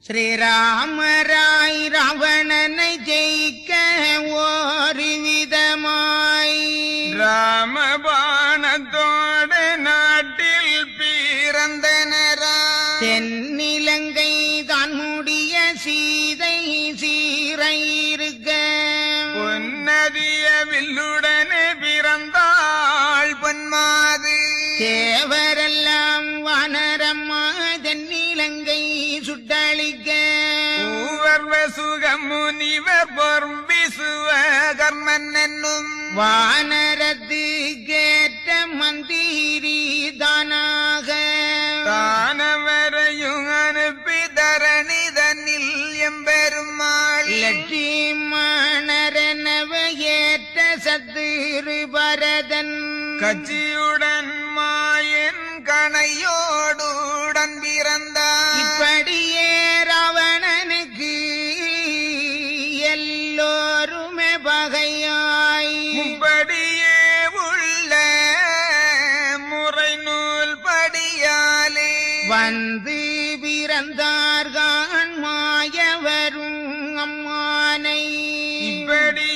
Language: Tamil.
ஸ்ரீராமராய் ராவணனை ஜெயிக்க ஒரு விதமாய் ராமபாணத்தோடு நாட்டில் பிறந்தனரா தென்னிலங்கை தான் முடிய சீதை சீரையிருக்க பொன்னதிய வில்லுடனே பிறந்தாள் பொன்மாது தேவரெல்லாம் வானரம்மா தென்னிலங்கை சுட்டளிக்க பூவர்வ சுகம் முனிவர் பொர்பிசுவ கர்மன் என்னும் வானரத்து கேட்ட மந்திரி தானாக தானவரையும் அனுப்பி தரணிதனில் எம்பெருமாள் லட்சுமணரெனவ ஏற்ற சத்துரு பரதன் கட்சியுடன் மாயன் கணையோடுடன் பிறந்தார் இப்படியே ராவணனுக்கு எல்லோருமே பகையாய் முப்படியே உள்ள முறை நூல் படியாலே வந்து பிறந்தார்கான் மாயவரும் அம்மானை இப்படி